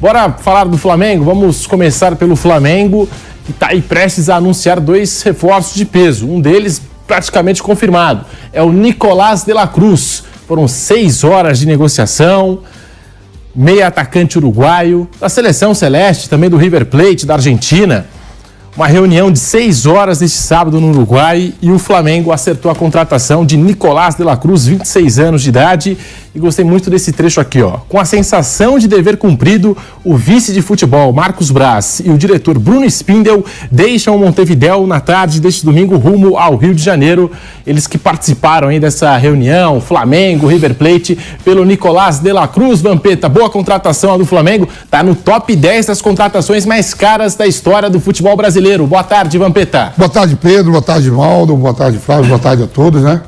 Bora falar do Flamengo? Vamos começar pelo Flamengo, que está aí prestes a anunciar 2 reforços de peso. Um deles praticamente confirmado. É o Nicolás de la Cruz. Foram 6 horas de negociação. Meia atacante uruguaio. Da seleção celeste, também do River Plate, da Argentina. Uma reunião de 6 horas neste sábado no Uruguai e o Flamengo acertou a contratação de Nicolás de la Cruz, 26 anos de idade. E gostei muito desse trecho aqui, ó. Com a sensação de dever cumprido, o vice de futebol Marcos Braz e o diretor Bruno Spindel deixam Montevidéu na tarde deste domingo rumo ao Rio de Janeiro. Eles que participaram aí dessa reunião, Flamengo, River Plate, pelo Nicolás de la Cruz. Vampeta, boa contratação a do Flamengo, tá no top 10 das contratações mais caras da história do futebol brasileiro. Boa tarde, Vampeta. Boa tarde, Pedro. Boa tarde, Valdo. Boa tarde, Flávio. Boa tarde a todos, né?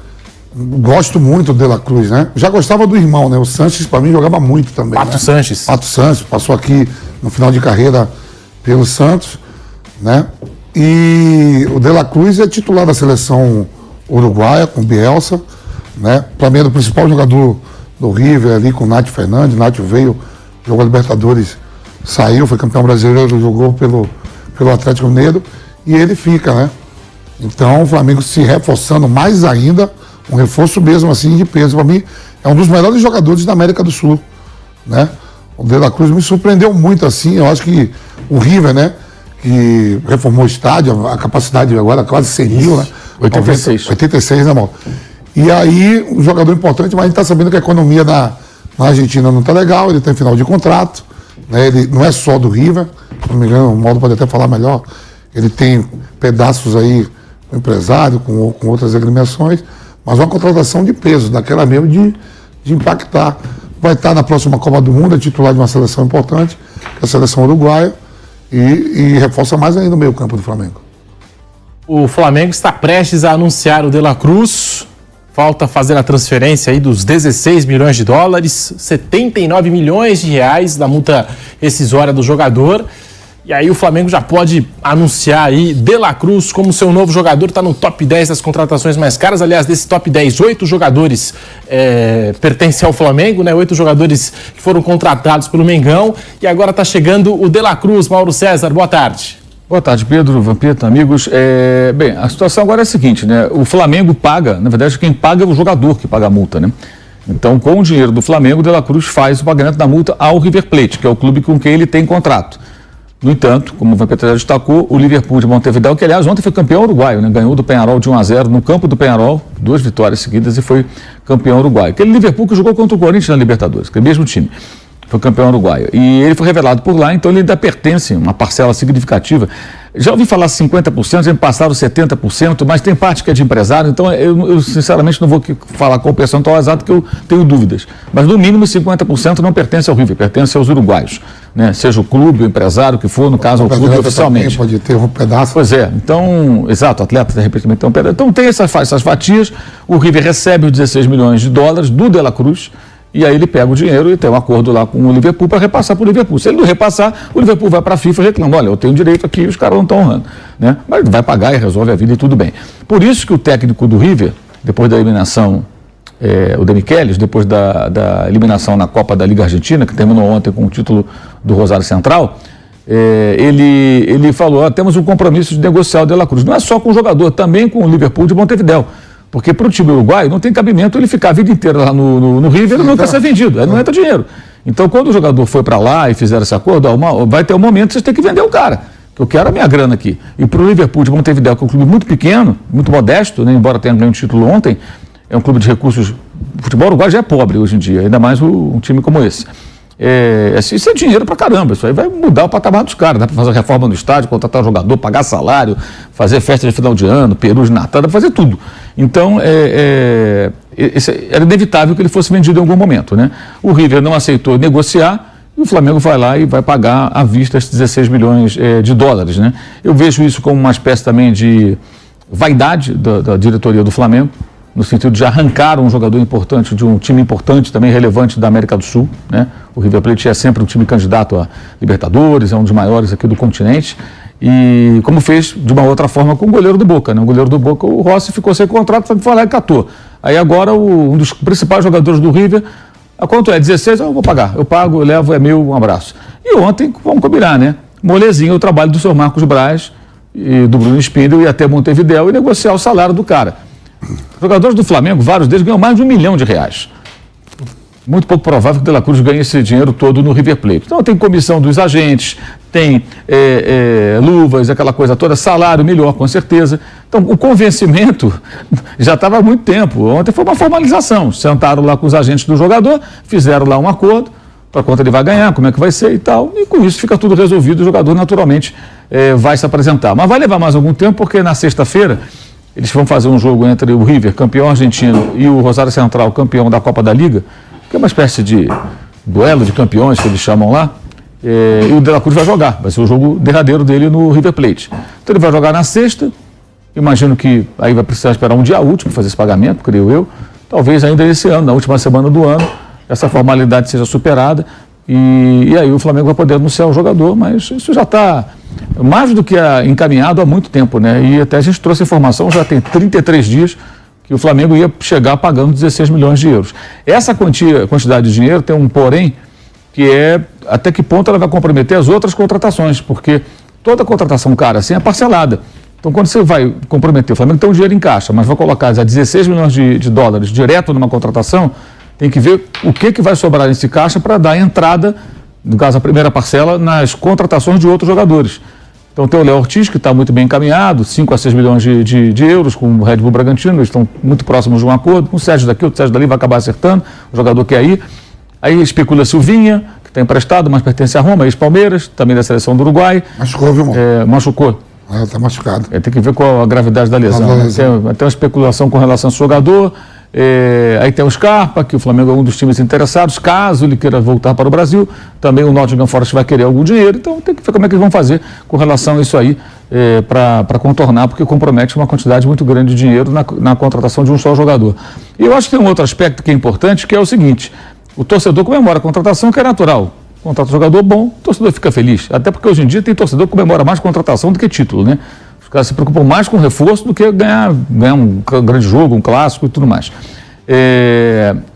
Gosto muito do De la Cruz, né? Já gostava do irmão, né? O Sanches, para mim, jogava muito também. Pato, né? Sanches. Pato Sanches, passou aqui no final de carreira pelo Santos, né? E o De la Cruz é titular da seleção uruguaia, com Bielsa, né? Para mim, é o principal jogador do River ali, com o Nath Fernandes. O Nath veio, jogou a Libertadores, saiu, foi campeão brasileiro, jogou pelo Atlético Mineiro, e ele fica, né? Então, o Flamengo se reforçando mais ainda, um reforço mesmo assim de peso. Para mim, é um dos melhores jogadores da América do Sul, né? O De la Cruz me surpreendeu muito assim. Eu acho que o River, né, que reformou o estádio, a capacidade agora quase 100 mil, né? 86, né, Mauro? E aí, um jogador importante, mas a gente está sabendo que a economia na Argentina não está legal, ele tem final de contrato, né? Ele não é só do River, se não me engano, o Mauro pode até falar melhor, ele tem pedaços aí com empresário, com outras agremiações, mas uma contratação de peso, daquela mesmo de impactar. Vai estar na próxima Copa do Mundo, é titular de uma seleção importante, que é a seleção uruguaia, e reforça mais ainda o meio campo do Flamengo. O Flamengo está prestes a anunciar o De la Cruz. Falta fazer a transferência aí dos 16 milhões de dólares, 79 milhões de reais da multa rescisória do jogador. E aí o Flamengo já pode anunciar aí De la Cruz como seu novo jogador, está no top 10 das contratações mais caras. Aliás, desse top 10, 8 jogadores pertencem ao Flamengo, né? 8 jogadores que foram contratados pelo Mengão. E agora está chegando o De la Cruz. Mauro César, boa tarde. Boa tarde, Pedro, Vampeta, amigos. Bem, a situação agora é a seguinte, né? O Flamengo paga, na verdade, quem paga é o jogador que paga a multa, né? Então, com o dinheiro do Flamengo, o De la Cruz faz o pagamento da multa ao River Plate, que é o clube com quem ele tem contrato. No entanto, como o Vampeta já destacou, o Liverpool de Montevidéu, que aliás ontem foi campeão uruguaio, né? Ganhou do Peñarol de 1-0 no campo do Peñarol, 2 vitórias seguidas e foi campeão uruguaio. Aquele Liverpool que jogou contra o Corinthians na Libertadores, que é o mesmo time, foi campeão uruguaio. E ele foi revelado por lá, então ele ainda pertence a uma parcela significativa. Já ouvi falar 50%, já me passaram 70%, mas tem parte que é de empresário, então eu sinceramente não vou falar qual o percentual exato, que eu tenho dúvidas. Mas no mínimo 50% não pertence ao River, pertence aos uruguaios, né? Seja o clube, o empresário que for, no caso o clube oficialmente. Pode ter um pedaço. Pois é, então, exato, atleta de repente tem um pedaço. Então tem essas fatias, o River recebe os 16 milhões de dólares do De la Cruz, e aí ele pega o dinheiro e tem um acordo lá com o Liverpool para repassar para o Liverpool. Se ele não repassar, o Liverpool vai para a FIFA e reclama, olha, eu tenho direito aqui e os caras não estão honrando, né? Mas vai pagar e resolve a vida e tudo bem. Por isso que o técnico do River, depois da eliminação, o De Michelis, depois da eliminação na Copa da Liga Argentina, que terminou ontem com o título do Rosário Central, ele falou, temos um compromisso de negociar o De la Cruz. Não é só com o jogador, também com o Liverpool de Montevidéu. Porque para o time uruguaio não tem cabimento ele ficar a vida inteira lá no River e nunca ser vendido, aí não entra dinheiro. Então, quando o jogador foi para lá e fizeram esse acordo, vai ter um momento que vocês têm que vender o cara, que eu quero a minha grana aqui. E para o Liverpool de Montevidéu, que é um clube muito pequeno, muito modesto, né, embora tenha ganho um título ontem, é um clube de recursos, o futebol uruguaio já é pobre hoje em dia, ainda mais um time como esse. Isso é dinheiro pra caramba, isso aí vai mudar o patamar dos caras, dá pra fazer reforma no estádio, contratar jogador, pagar salário, fazer festa de final de ano, peru de Natal, dá pra fazer tudo. Então, era inevitável que ele fosse vendido em algum momento, né? O River não aceitou negociar e o Flamengo vai lá e vai pagar à vista esses 16 milhões de dólares, né? Eu vejo isso como uma espécie também de vaidade da diretoria do Flamengo, no sentido de arrancar um jogador importante de um time importante, também relevante da América do Sul, né? O River Plate é sempre um time candidato a Libertadores, é um dos maiores aqui do continente, e como fez de uma outra forma com o goleiro do Boca, né? O goleiro do Boca, o Rossi, ficou sem contrato, foi lá e catou. Aí agora um dos principais jogadores do River, a quanto é? 16? Eu vou pagar, eu pago, eu levo, é meu, um abraço. E ontem, vamos combinar, né? Molezinho o trabalho do Sr. Marcos Braz e do Bruno Spindel ir até Montevidéu e negociar o salário do cara. Os jogadores do Flamengo, vários deles ganham mais de R$1 milhão. Muito pouco provável que o De La Cruz ganhe esse dinheiro todo no River Plate. Então tem comissão dos agentes, tem luvas, aquela coisa toda, salário melhor, com certeza. Então o convencimento já estava há muito tempo. Ontem foi uma formalização. Sentaram lá com os agentes do jogador, fizeram lá um acordo para quanto ele vai ganhar, como é que vai ser e tal. E com isso fica tudo resolvido, o jogador naturalmente vai se apresentar. Mas vai levar mais algum tempo, porque na sexta-feira eles vão fazer um jogo entre o River, campeão argentino, e o Rosário Central, campeão da Copa da Liga, que é uma espécie de duelo de campeões que eles chamam lá, e o De La Cruz vai jogar, vai ser o jogo derradeiro dele no River Plate. Então ele vai jogar na sexta, imagino que aí vai precisar esperar um dia útil para fazer esse pagamento, creio eu, talvez ainda esse ano, na última semana do ano, essa formalidade seja superada, e aí o Flamengo vai poder anunciar o jogador, mas isso já está mais do que encaminhado há muito tempo, né? E até a gente trouxe informação, já tem 33 dias, que o Flamengo ia chegar pagando 16 milhões de euros. Essa quantidade de dinheiro tem um porém, que é até que ponto ela vai comprometer as outras contratações, porque toda contratação cara assim é parcelada. Então quando você vai comprometer, o Flamengo tem um dinheiro em caixa, mas vai colocar já 16 milhões de dólares direto numa contratação, tem que ver o que vai sobrar nesse caixa para dar entrada, no caso a primeira parcela, nas contratações de outros jogadores. Então tem o Léo Ortiz, que está muito bem encaminhado, 5 a 6 milhões de euros com o Red Bull Bragantino, eles estão muito próximos de um acordo, com o Sérgio daqui, o Sérgio dali vai acabar acertando, o jogador quer ir. Aí especula-se o Vinha, que está emprestado, mas pertence a Roma, ex-Palmeiras, também da seleção do Uruguai. Machucou, viu, irmão? Machucou. Está machucado. Tem que ver qual a gravidade da lesão. Tem uma especulação com relação ao jogador. Aí tem o Scarpa, que o Flamengo é um dos times interessados, caso ele queira voltar para o Brasil. Também o Nottingham Forest vai querer algum dinheiro, então tem que ver como é que eles vão fazer com relação a isso aí, para contornar, porque compromete uma quantidade muito grande de dinheiro na contratação de um só jogador. E eu acho que tem um outro aspecto que é importante, que é o seguinte: o torcedor comemora a contratação, que é natural. Contrata um jogador bom, o torcedor fica feliz. Até porque hoje em dia tem torcedor que comemora mais contratação do que título, né? Os caras se preocupam mais com reforço do que ganhar um grande jogo, um clássico e tudo mais.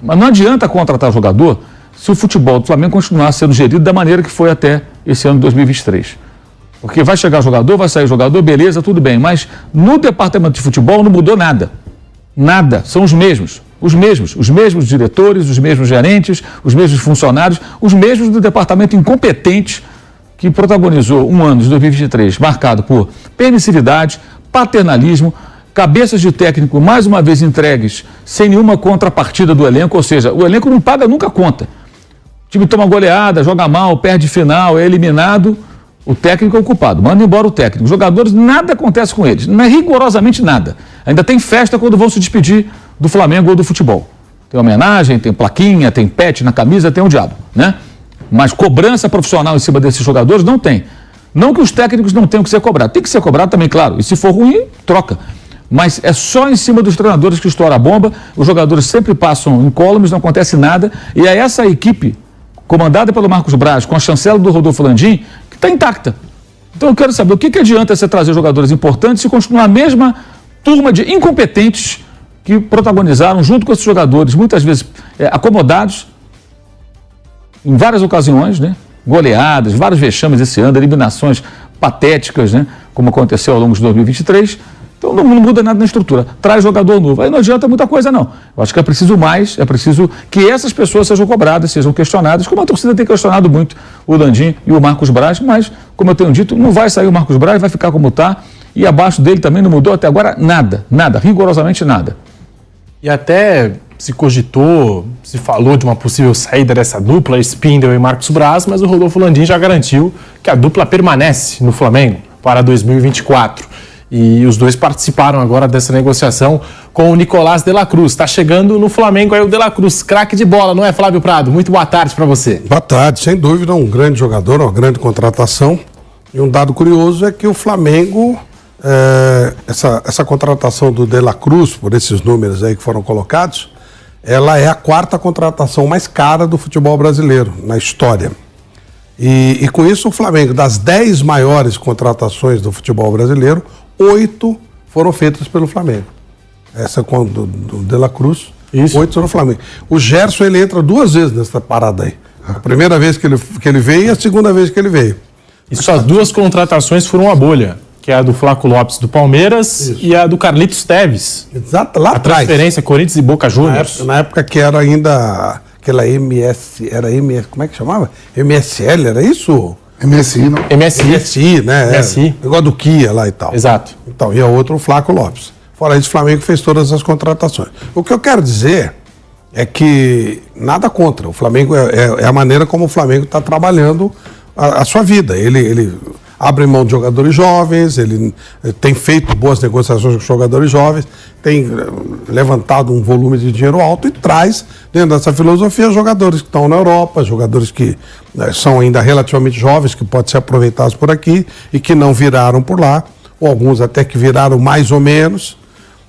Mas não adianta contratar jogador se o futebol do Flamengo continuar sendo gerido da maneira que foi até esse ano de 2023. Porque vai chegar jogador, vai sair jogador, beleza, tudo bem. Mas no departamento de futebol não mudou nada. Nada. São os mesmos. Os mesmos diretores, os mesmos gerentes, os mesmos funcionários, os mesmos do departamento incompetente que protagonizou um ano de 2023 marcado por permissividade, paternalismo, cabeças de técnico mais uma vez entregues sem nenhuma contrapartida do elenco, ou seja, o elenco não paga nunca conta. O time toma goleada, joga mal, perde final, é eliminado, o técnico é o culpado, manda embora o técnico. Os jogadores, nada acontece com eles, não é rigorosamente nada. Ainda tem festa quando vão se despedir do Flamengo ou do futebol. Tem homenagem, tem plaquinha, tem pet na camisa, tem o diabo, né? Mas cobrança profissional em cima desses jogadores não tem. Não que os técnicos não tenham que ser cobrados. Tem que ser cobrado também, claro. E se for ruim, troca. Mas é só em cima dos treinadores que estoura a bomba. Os jogadores sempre passam incólumes, não acontece nada. E é essa equipe, comandada pelo Marcos Braz, com a chancela do Rodolfo Landim, que está intacta. Então eu quero saber o que adianta você trazer jogadores importantes se continuar a mesma turma de incompetentes que protagonizaram, junto com esses jogadores, muitas vezes acomodados, em várias ocasiões, né? Goleadas, vários vexames esse ano, eliminações patéticas, né? Como aconteceu ao longo de 2023. Então não muda nada na estrutura. Traz jogador novo. Aí não adianta muita coisa, não. Eu acho que é preciso mais, é preciso que essas pessoas sejam cobradas, sejam questionadas, como a torcida tem questionado muito o Landim e o Marcos Braz, mas, como eu tenho dito, não vai sair o Marcos Braz, vai ficar como está, e abaixo dele também não mudou até agora nada, rigorosamente nada. E até se cogitou, se falou de uma possível saída dessa dupla, Spindel e Marcos Braz, mas o Rodolfo Landim já garantiu que a dupla permanece no Flamengo para 2024. E os dois participaram agora dessa negociação com o Nicolás De La Cruz. Está chegando no Flamengo aí o De La Cruz, craque de bola, não é, Flávio Prado? Muito boa tarde para você. Boa tarde, sem dúvida um grande jogador, uma grande contratação. E um dado curioso é que o Flamengo, essa contratação do De La Cruz, por esses números aí que foram colocados, ela é a 4ª contratação mais cara do futebol brasileiro na história. E com isso o Flamengo, das 10 maiores contratações do futebol brasileiro, 8 foram feitas pelo Flamengo. Essa do De La Cruz, 8 foram do Flamengo. O Gerson, ele entra 2 vezes nessa parada aí. A primeira vez que ele veio e a segunda vez que ele veio. E só 2 contratações foram uma bolha, que é a do Flaco Lopes do Palmeiras e a do Carlitos Teves. Exato, lá A atrás. transferência Corinthians e Boca Juniors. Na época que era ainda aquela como é que chamava? MSL, era isso? MSI, não? MSI. né? MSI. Negócio do Kia lá e tal. Exato. Então, e a outra o Flaco Lopes. Fora isso, o Flamengo fez todas as contratações. O que eu quero dizer é que nada contra. O Flamengo é a maneira como o Flamengo está trabalhando a sua vida. Ele abre mão de jogadores jovens, ele tem feito boas negociações com jogadores jovens, tem levantado um volume de dinheiro alto e traz, dentro dessa filosofia, jogadores que estão na Europa, jogadores que são ainda relativamente jovens, que podem ser aproveitados por aqui e que não viraram por lá, ou alguns até que viraram mais ou menos.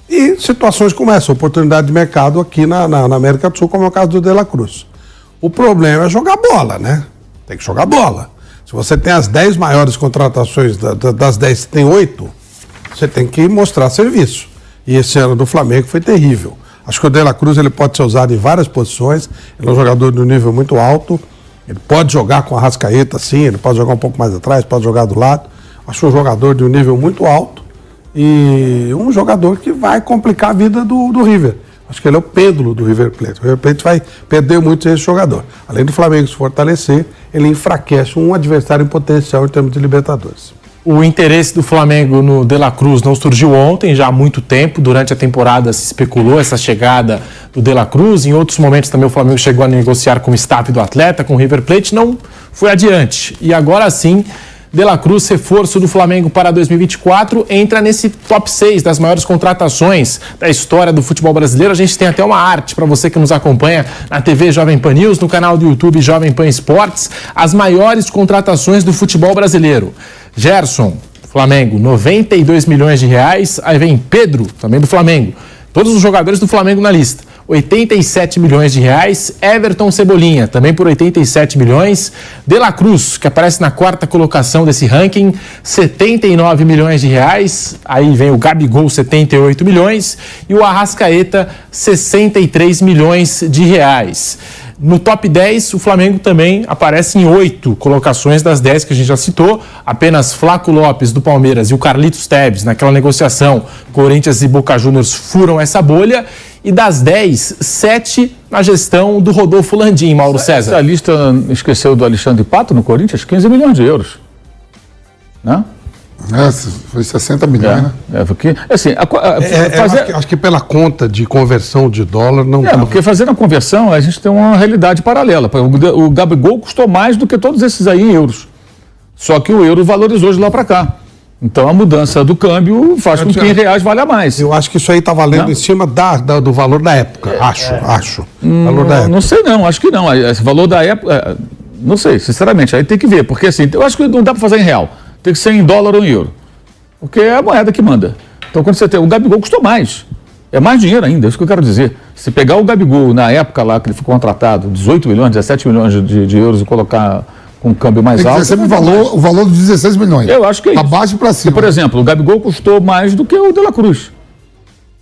E situações como essa, oportunidade de mercado aqui na América do Sul, como é o caso do De La Cruz. O problema é jogar bola, né? Tem que jogar bola. Se você tem as 10 maiores contratações, das 10 você tem 8, você tem que mostrar serviço. E esse ano do Flamengo foi terrível. Acho que o De La Cruz ele pode ser usado em várias posições, ele é um jogador de um nível muito alto, ele pode jogar com a Arrascaeta, sim, ele pode jogar um pouco mais atrás, pode jogar do lado. Acho um jogador de um nível muito alto e um jogador que vai complicar a vida do River. Acho que ele é o pêndulo do River Plate. O River Plate vai perder muito esse jogador. Além do Flamengo se fortalecer, ele enfraquece um adversário em potencial em termos de Libertadores. O interesse do Flamengo no De La Cruz não surgiu ontem, já há muito tempo. Durante a temporada se especulou essa chegada do De La Cruz. Em outros momentos também o Flamengo chegou a negociar com o staff do atleta, com o River Plate. Não foi adiante. E agora sim, De La Cruz, reforço do Flamengo para 2024, entra nesse top 6 das maiores contratações da história do futebol brasileiro. A gente tem até uma arte para você que nos acompanha na TV Jovem Pan News, no canal do YouTube Jovem Pan Esportes, as maiores contratações do futebol brasileiro. Gerson, Flamengo, 92 milhões de reais. Aí vem Pedro, também do Flamengo. Todos os jogadores do Flamengo na lista. 87 milhões de reais. Everton Cebolinha, também por 87 milhões. De La Cruz, que aparece na 4ª colocação desse ranking, 79 milhões de reais. Aí vem o Gabigol, 78 milhões. E o Arrascaeta, 63 milhões de reais. No top 10, o Flamengo também aparece em 8 colocações das 10 que a gente já citou. Apenas Flaco Lopes, do Palmeiras, e o Carlitos Teves, naquela negociação, Corinthians e Boca Juniors furam essa bolha. E das 10, 7 na gestão do Rodolfo Landim, Mauro César. Essa lista esqueceu do Alexandre Pato no Corinthians? 15 milhões de euros. Né? Foi 60 milhões, né? Porque, assim, acho que pela conta de conversão de dólar não dá. Porque fazendo a conversão, a gente tem uma realidade paralela. O Gabigol custou mais do que todos esses aí em euros. Só que o euro valorizou de lá para cá. Então a mudança do câmbio faz com que em reais valha mais. Eu acho que isso aí está valendo em cima do valor da época. Acho. Valor da época. Não sei não, acho que não. Esse valor da época, não sei, sinceramente, aí tem que ver. Porque assim, eu acho que não dá para fazer em real. Tem que ser em dólar ou em euro. Porque é a moeda que manda. Então quando você tem, o Gabigol custou mais. É mais dinheiro ainda, é isso que eu quero dizer. Se pegar o Gabigol na época lá que ele foi contratado, 18 milhões, 17 milhões de euros e colocar com um câmbio mais alto. Sempre o valor de 16 milhões. Eu acho que é isso. Abaixo para cima. Porque, por exemplo, o Gabigol custou mais do que o De La Cruz.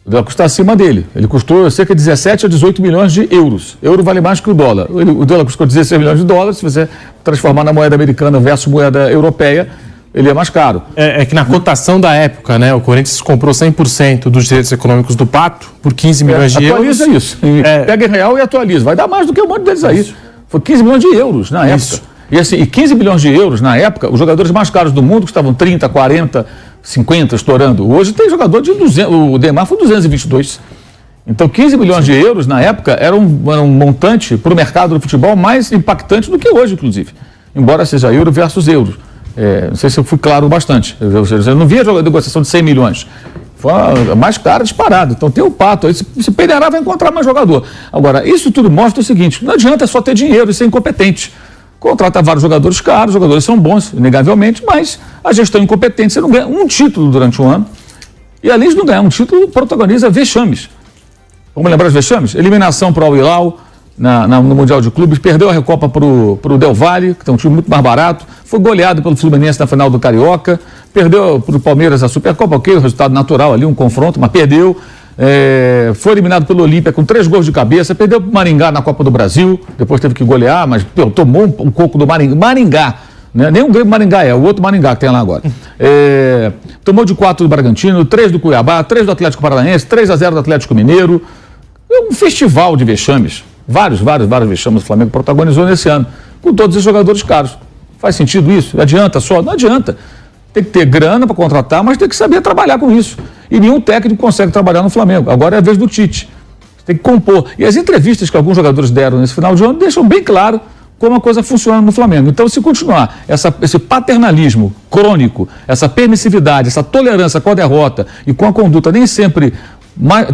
O De La Cruz está acima dele. Ele custou cerca de 17 a 18 milhões de euros. Euro vale mais que o dólar. O De La Cruz custou 16 milhões de dólares. Se você transformar na moeda americana versus moeda europeia, ele é mais caro. É que na cotação da época, né, o Corinthians comprou 100% dos direitos econômicos do Pato por 15 milhões de euros. Atualiza isso. Pega em real e atualiza. Vai dar mais do que um monte deles aí. Isso. Foi 15 milhões de euros na época. E assim, 15 bilhões de euros na época, os jogadores mais caros do mundo custavam 30, 40, 50, estourando. Hoje tem jogador de 200, o Neymar foi 222. Então 15 bilhões de euros na época era um montante para o mercado do futebol mais impactante do que hoje, inclusive. Embora seja euro versus euro. Não sei se eu fui claro bastante. Eu não via negociação de 100 milhões. Foi a mais cara disparada. Então tem o Pato. Aí se peneirar vai encontrar mais jogador. Agora, isso tudo mostra o seguinte, não adianta só ter dinheiro e ser incompetente. Contrata vários jogadores caros, os jogadores são bons, inegavelmente, mas a gestão incompetente, você não ganha um título durante um ano. E além de não ganhar um título, protagoniza vexames. Vamos lembrar os vexames? Eliminação para o Al-Hilal no Mundial de Clubes, perdeu a Recopa para o Del Valle, que é um time muito mais barato, foi goleado pelo Fluminense na final do Carioca, perdeu para o Palmeiras a Supercopa, ok, o resultado natural ali, um confronto, mas perdeu. Foi eliminado pelo Olímpia com 3 gols de cabeça, perdeu para o Maringá na Copa do Brasil, depois teve que golear, mas tomou um coco do Maringá. Né? Nem o Grêmio Maringá o outro Maringá que tem lá agora. Tomou de 4 do Bragantino, 3 do Cuiabá, 3 do Atlético Paranaense, 3-0 do Atlético Mineiro. Um festival de vexames, vários vexames o Flamengo protagonizou nesse ano, com todos os jogadores caros. Faz sentido isso? Adianta só? Não adianta. Tem que ter grana para contratar, mas tem que saber trabalhar com isso. E nenhum técnico consegue trabalhar no Flamengo. Agora é a vez do Tite. Tem que compor. E as entrevistas que alguns jogadores deram nesse final de ano deixam bem claro como a coisa funciona no Flamengo. Então, se continuar esse paternalismo crônico, essa permissividade, essa tolerância com a derrota e com a conduta nem sempre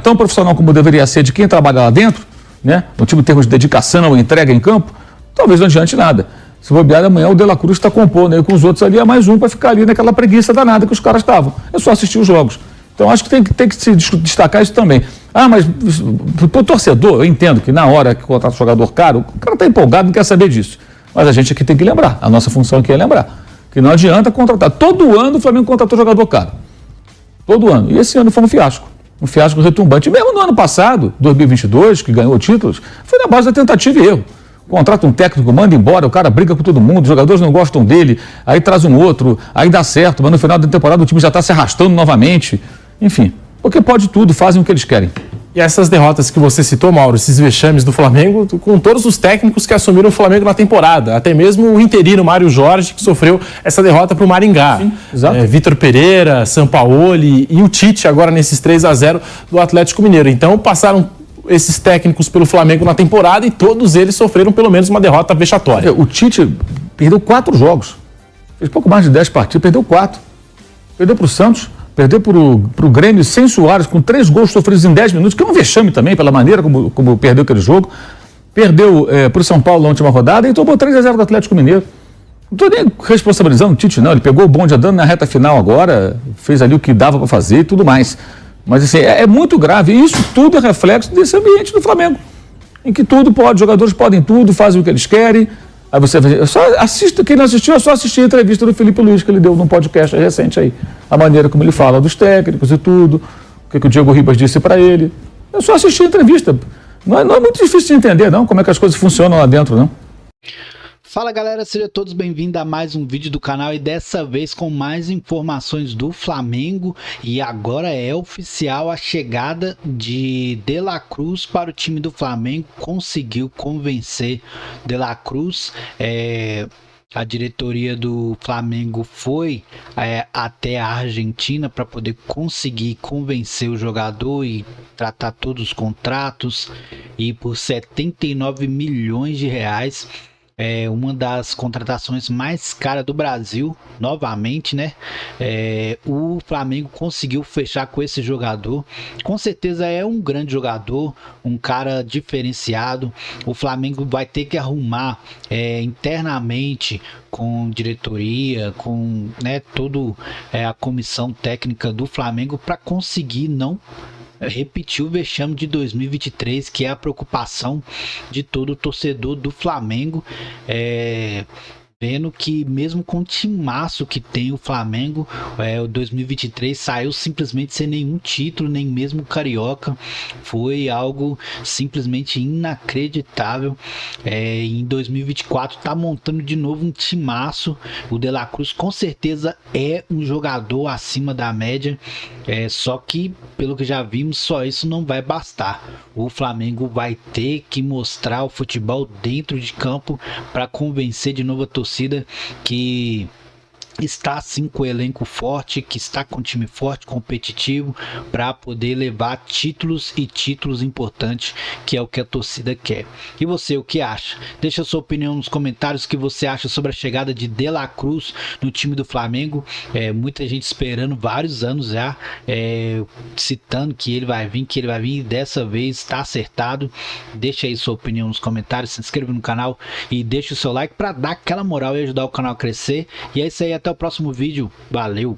tão profissional como deveria ser de quem trabalha lá dentro, né, no tipo de termos de dedicação ou entrega em campo, talvez não adiante nada. Se bobear, amanhã o De La Cruz está compondo aí com os outros ali, é mais um para ficar ali naquela preguiça danada que os caras estavam. É só assistir os jogos. Então, acho que tem que se destacar isso também. Mas para o torcedor, eu entendo que na hora que contrata um jogador caro, o cara está empolgado, não quer saber disso. Mas a gente aqui tem que lembrar, a nossa função aqui é lembrar, que não adianta contratar. Todo ano o Flamengo contratou jogador caro. Todo ano. E esse ano foi um fiasco retumbante. E mesmo no ano passado, 2022, que ganhou títulos, foi na base da tentativa e erro. Contrata um técnico, manda embora, o cara briga com todo mundo, os jogadores não gostam dele, aí traz um outro, aí dá certo, mas no final da temporada o time já está se arrastando novamente. Enfim, porque pode tudo, fazem o que eles querem. E essas derrotas que você citou, Mauro, esses vexames do Flamengo, com todos os técnicos que assumiram o Flamengo na temporada, até mesmo o interino Mário Jorge, que sofreu essa derrota para o Maringá. Sim, exato. Vitor Pereira, Sampaoli e o Tite agora nesses 3-0 do Atlético Mineiro. Então passaram esses técnicos pelo Flamengo na temporada e todos eles sofreram pelo menos uma derrota vexatória. O Tite perdeu 4 jogos, fez pouco mais de 10 partidas, perdeu 4. Perdeu para o Santos, perdeu para o Grêmio sem Soares, com 3 gols sofridos em 10 minutos, que é um vexame também, pela maneira como perdeu aquele jogo. Perdeu para o São Paulo na última rodada e tomou 3-0 do Atlético Mineiro. Não estou nem responsabilizando o Tite, não. Ele pegou o bonde andando na reta final agora, fez ali o que dava para fazer e tudo mais. Mas assim, é muito grave. E isso tudo é reflexo desse ambiente do Flamengo, em que tudo pode, os jogadores podem tudo, fazem o que eles querem. Aí você só assista, quem não assistiu, é só assistir a entrevista do Felipe Luiz que ele deu num podcast recente aí. A maneira como ele fala dos técnicos e tudo, o que o Diego Ribas disse para ele. É só assistir a entrevista. Não é muito difícil de entender, não, como é que as coisas funcionam lá dentro, não. Fala galera, sejam todos bem-vindos a mais um vídeo do canal e dessa vez com mais informações do Flamengo. E agora é oficial a chegada de De La Cruz para o time do Flamengo. Conseguiu convencer De La Cruz. A diretoria do Flamengo foi até a Argentina para poder conseguir convencer o jogador e tratar todos os contratos. E por 79 milhões de reais. Uma das contratações mais caras do Brasil, novamente, né? O Flamengo conseguiu fechar com esse jogador. Com certeza é um grande jogador, um cara diferenciado. O Flamengo vai ter que arrumar internamente com diretoria, com toda a comissão técnica do Flamengo para conseguir não repetir o vexame de 2023, que é a preocupação de todo torcedor do Flamengo, vendo que mesmo com o timaço que tem o Flamengo, o 2023 saiu simplesmente sem nenhum título, nem mesmo carioca. Foi algo simplesmente inacreditável. Em 2024 tá montando de novo um timaço. O De La Cruz com certeza é um jogador acima da média, só que pelo que já vimos, só isso não vai bastar. O Flamengo vai ter que mostrar o futebol dentro de campo para convencer de novo a torcida que está sim com o elenco forte, que está com um time forte, competitivo, para poder levar títulos e títulos importantes, que é o que a torcida quer. E você, o que acha? Deixa a sua opinião nos comentários, o que você acha sobre a chegada de De La Cruz no time do Flamengo. Muita gente esperando vários anos já, citando que ele vai vir, e dessa vez está acertado. Deixa aí sua opinião nos comentários, se inscreva no canal e deixa o seu like para dar aquela moral e ajudar o canal a crescer. E é isso aí, até o próximo vídeo. Valeu!